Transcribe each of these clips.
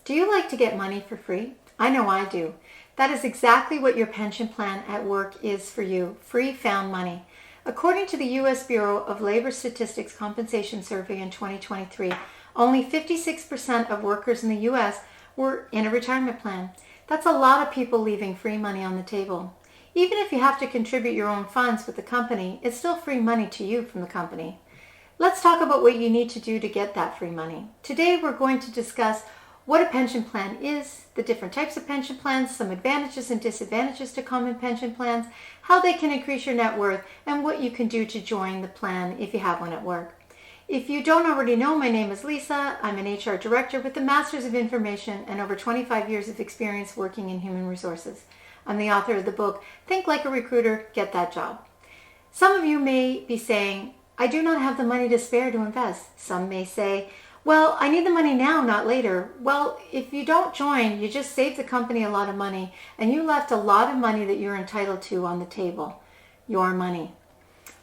Do you like to get money for free? I know I do. That is exactly what your pension plan at work is for you, free found money. According to the U.S. Bureau of Labor Statistics Compensation Survey in 2023, only 56% of workers in the U.S. were in a retirement plan. That's a lot of people leaving free money on the table. Even if you have to contribute your own funds with the company, it's still free money to you from the company. Let's talk about what you need to do to get that free money. Today we're going to discuss what a pension plan is, the different types of pension plans, some advantages and disadvantages to common pension plans, how they can increase your net worth, and what you can do to join the plan if you have one at work. If you don't already know, my name is Lisa. I'm an HR director with a Master's of Information and over 25 years of experience working in human resources. I'm the author of the book, Think Like a Recruiter, Get That Job. Some of you may be saying, I do not have the money to spare to invest. Some may say, well, I need the money now, not later. Well, if you don't join, you just saved the company a lot of money and you left a lot of money that you're entitled to on the table. Your money.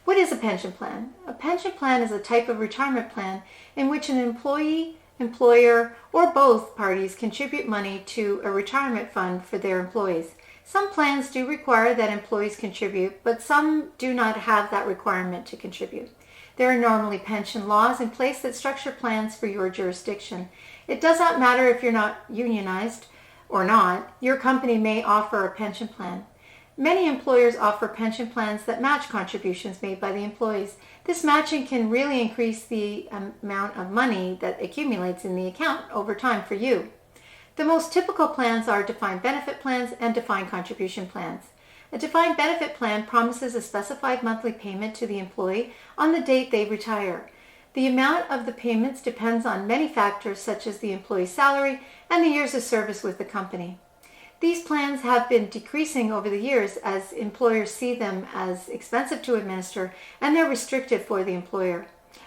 What is a pension plan? A pension plan is a type of retirement plan in which an employee, employer, or both parties contribute money to a retirement fund for their employees. Some plans do require that employees contribute, but some do not have that requirement to contribute. There are normally pension laws in place that structure plans for your jurisdiction. It does not matter if you're not unionized or not, your company may offer a pension plan. Many employers offer pension plans that match contributions made by the employees. This matching can really increase the amount of money that accumulates in the account over time for you. The most typical plans are defined benefit plans and defined contribution plans. A defined benefit plan promises a specified monthly payment to the employee on the date they retire. The amount of the payments depends on many factors such as the employee's salary and the years of service with the company. These plans have been decreasing over the years as employers see them as expensive to administer and they're restrictive for the employer.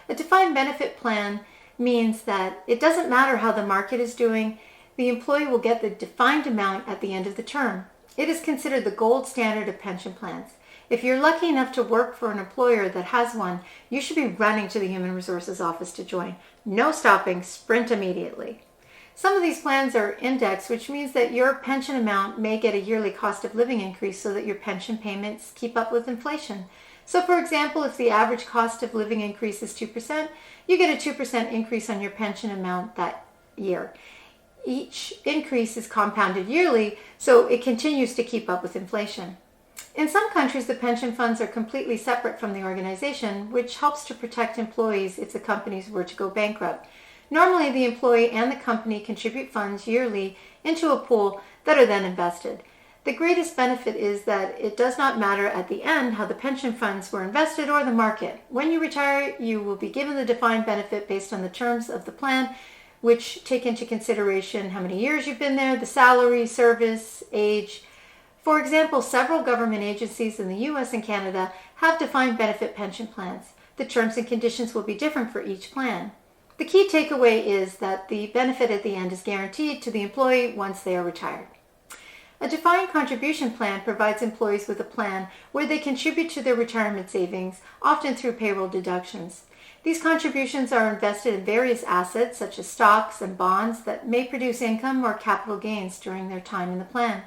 A defined benefit plan means that it doesn't matter how the market is doing, the employee will get the defined amount at the end of the term. It is considered the gold standard of pension plans. If you're lucky enough to work for an employer that has one, you should be running to the Human Resources Office to join. No stopping, sprint immediately. Some of these plans are indexed, which means that your pension amount may get a yearly cost of living increase so that your pension payments keep up with inflation. So for example, if the average cost of living increase is 2%, you get a 2% increase on your pension amount that year. Each increase is compounded yearly, so it continues to keep up with inflation. In some countries, the pension funds are completely separate from the organization, which helps to protect employees if the companies were to go bankrupt. Normally, the employee and the company contribute funds yearly into a pool that are then invested. The greatest benefit is that it does not matter at the end how the pension funds were invested or the market. When you retire, you will be given the defined benefit based on the terms of the plan, which take into consideration how many years you've been there, the salary, service, age. For example, several government agencies in the U.S. and Canada have defined benefit pension plans. The terms and conditions will be different for each plan. The key takeaway is that the benefit at the end is guaranteed to the employee once they are retired. A defined contribution plan provides employees with a plan where they contribute to their retirement savings, often through payroll deductions. These contributions are invested in various assets such as stocks and bonds that may produce income or capital gains during their time in the plan.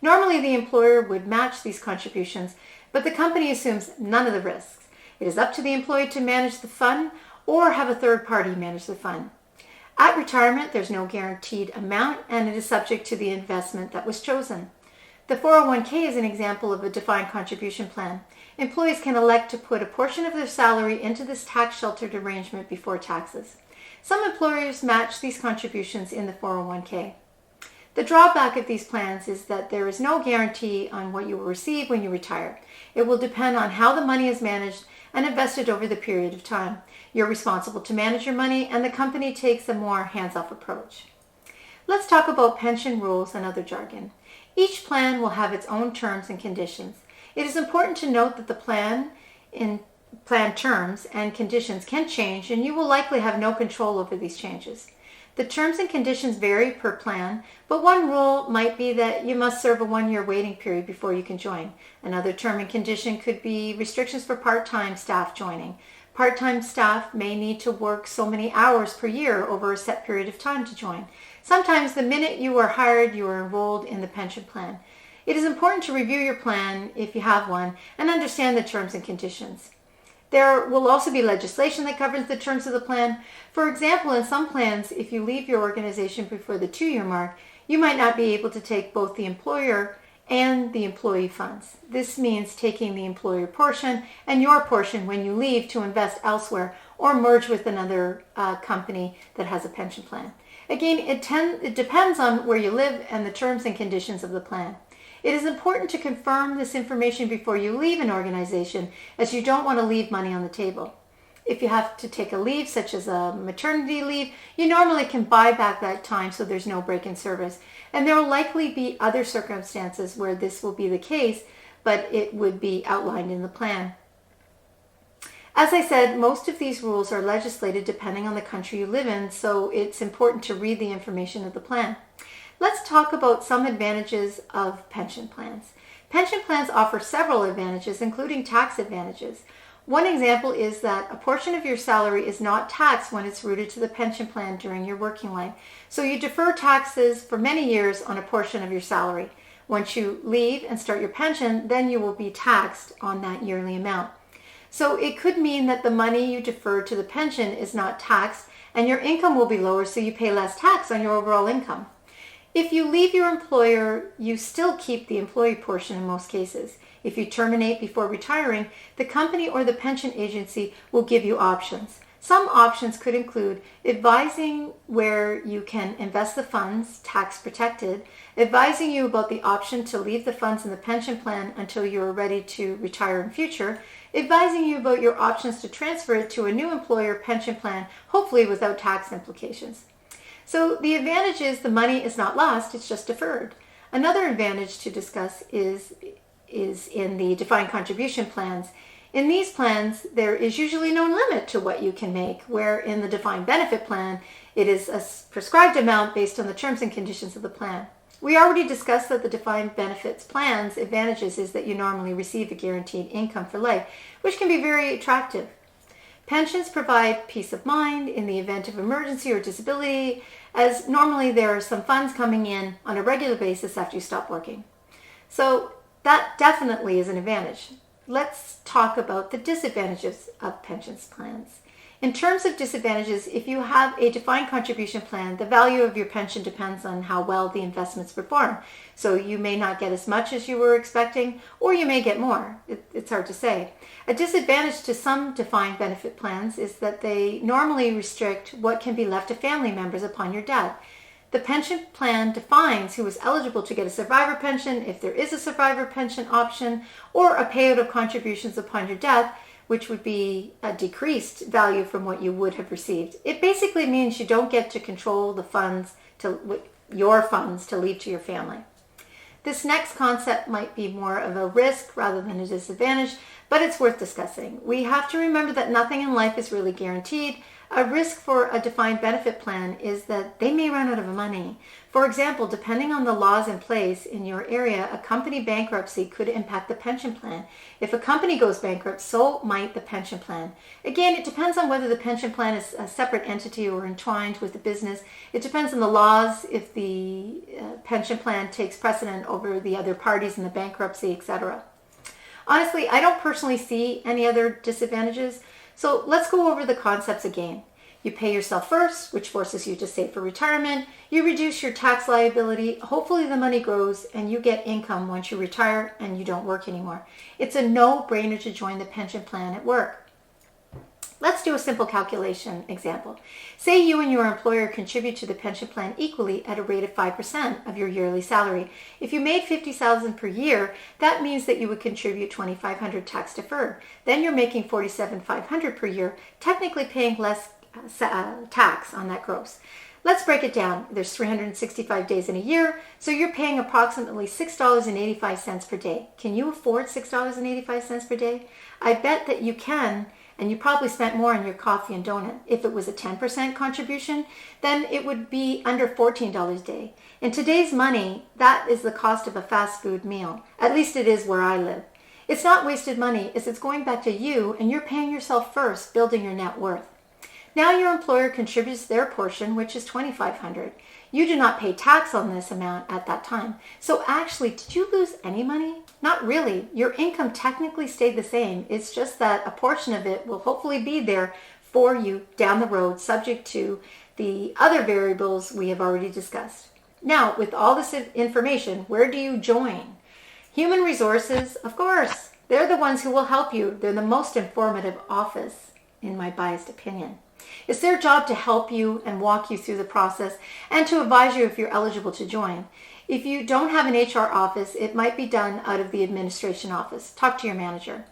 Normally, the employer would match these contributions, but the company assumes none of the risks. It is up to the employee to manage the fund or have a third party manage the fund. At retirement, there's no guaranteed amount and it is subject to the investment that was chosen. The 401k is an example of a defined contribution plan. Employees can elect to put a portion of their salary into this tax-sheltered arrangement before taxes. Some employers match these contributions in the 401k. The drawback of these plans is that there is no guarantee on what you will receive when you retire. It will depend on how the money is managed and invested over the period of time. You're responsible to manage your money and the company takes a more hands-off approach. Let's talk about pension rules and other jargon. Each plan will have its own terms and conditions. It is important to note that the plan terms and conditions can change and you will likely have no control over these changes. The terms and conditions vary per plan, but one rule might be that you must serve a 1-year waiting period before you can join. Another term and condition could be restrictions for part-time staff joining. Part-time staff may need to work so many hours per year over a set period of time to join. Sometimes the minute you are hired, you are enrolled in the pension plan. It is important to review your plan, if you have one, and understand the terms and conditions. There will also be legislation that governs the terms of the plan. For example, in some plans, if you leave your organization before the 2-year mark, you might not be able to take both the employer and the employee funds. This means taking the employer portion and your portion when you leave to invest elsewhere or merge with another company that has a pension plan. Again, it depends on where you live and the terms and conditions of the plan. It is important to confirm this information before you leave an organization, as you don't want to leave money on the table. If you have to take a leave, such as a maternity leave, you normally can buy back that time so there's no break in service. And there will likely be other circumstances where this will be the case, but it would be outlined in the plan. As I said, most of these rules are legislated depending on the country you live in, so it's important to read the information of the plan. Let's talk about some advantages of pension plans. Pension plans offer several advantages, including tax advantages. One example is that a portion of your salary is not taxed when it's routed to the pension plan during your working life. So you defer taxes for many years on a portion of your salary. Once you leave and start your pension, then you will be taxed on that yearly amount. So it could mean that the money you defer to the pension is not taxed and your income will be lower, so you pay less tax on your overall income. If you leave your employer, you still keep the employee portion in most cases. If you terminate before retiring, the company or the pension agency will give you options. Some options could include advising where you can invest the funds, tax protected, advising you about the option to leave the funds in the pension plan until you are ready to retire in future, advising you about your options to transfer it to a new employer pension plan, hopefully without tax implications. So the advantage is the money is not lost, it's just deferred. Another advantage to discuss is in the defined contribution plans. In these plans, there is usually no limit to what you can make, where in the defined benefit plan, it is a prescribed amount based on the terms and conditions of the plan. We already discussed that the defined benefits plan's advantages is that you normally receive a guaranteed income for life, which can be very attractive. Pensions provide peace of mind in the event of emergency or disability, as normally there are some funds coming in on a regular basis after you stop working. So that definitely is an advantage. Let's talk about the disadvantages of pensions plans. In terms of disadvantages, if you have a defined contribution plan, the value of your pension depends on how well the investments perform. So you may not get as much as you were expecting, or you may get more. It's hard to say. A disadvantage to some defined benefit plans is that they normally restrict what can be left to family members upon your death. The pension plan defines who is eligible to get a survivor pension, if there is a survivor pension option, or a payout of contributions upon your death, which would be a decreased value from what you would have received. It basically means you don't get to control the funds, your funds to leave to your family. This next concept might be more of a risk rather than a disadvantage, but it's worth discussing. We have to remember that nothing in life is really guaranteed. A risk for a defined benefit plan is that they may run out of money. For example, depending on the laws in place in your area, a company bankruptcy could impact the pension plan. If a company goes bankrupt, so might the pension plan. Again, it depends on whether the pension plan is a separate entity or entwined with the business. It depends on the laws, if the pension plan takes precedent over the other parties in the bankruptcy, etc. Honestly, I don't personally see any other disadvantages. So let's go over the concepts again. You pay yourself first, which forces you to save for retirement. You reduce your tax liability. Hopefully the money grows and you get income once you retire and you don't work anymore. It's a no-brainer to join the pension plan at work. Let's do a simple calculation example. Say you and your employer contribute to the pension plan equally at a rate of 5% of your yearly salary. If you made $50,000 per year, that means that you would contribute $2,500 tax deferred. Then you're making $47,500 per year, technically paying less tax on that gross. Let's break it down. There's 365 days in a year, so you're paying approximately $6.85 per day. Can you afford $6.85 per day? I bet that you can. And you probably spent more on your coffee and donut. If it was a 10% contribution, then it would be under $14 a day. In today's money, that is the cost of a fast food meal. At least it is where I live. It's not wasted money, it's going back to you, and you're paying yourself first, building your net worth. Now your employer contributes their portion, which is $2,500. You do not pay tax on this amount at that time. So actually, did you lose any money? Not really. Your income technically stayed the same. It's just that a portion of it will hopefully be there for you down the road, subject to the other variables we have already discussed. Now, with all this information, where do you join? Human Resources, of course. They're the ones who will help you. They're the most informative office, in my biased opinion. It's their job to help you and walk you through the process and to advise you if you're eligible to join. If you don't have an HR office, it might be done out of the administration office. Talk to your manager.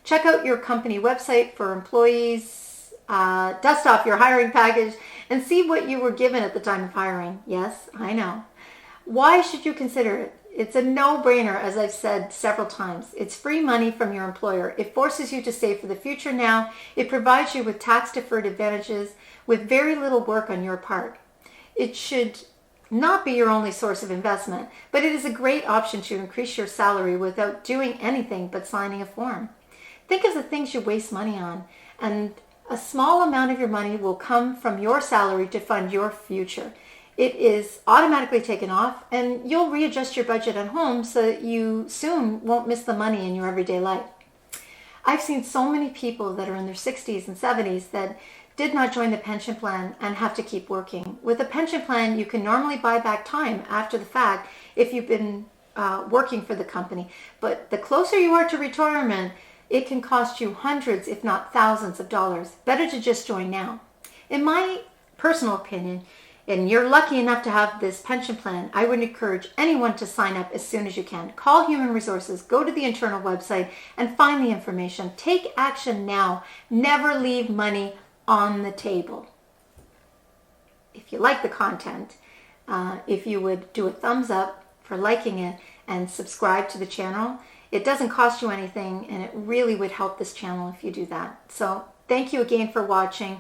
Check out your company website for employees, dust off your hiring package, and see what you were given at the time of hiring. Yes, I know. Why should you consider it? It's a no-brainer, as I've said several times. It's free money from your employer. It forces you to save for the future now. It provides you with tax-deferred advantages with very little work on your part. It should not be your only source of investment, but it is a great option to increase your salary without doing anything but signing a form. Think of the things you waste money on, and a small amount of your money will come from your salary to fund your future. It is automatically taken off, and you'll readjust your budget at home so that you soon won't miss the money in your everyday life. I've seen so many people that are in their 60s and 70s that did not join the pension plan and have to keep working. With a pension plan, you can normally buy back time after the fact if you've been working for the company. But the closer you are to retirement, it can cost you hundreds, if not thousands of dollars. Better to just join now. In my personal opinion, and you're lucky enough to have this pension plan, I would encourage anyone to sign up as soon as you can. Call Human Resources, go to the internal website, and find the information. Take action now. Never leave money on the table. If you like the content, if you would do a thumbs up for liking it and subscribe to the channel, it doesn't cost you anything, and it really would help this channel if you do that. So thank you again for watching.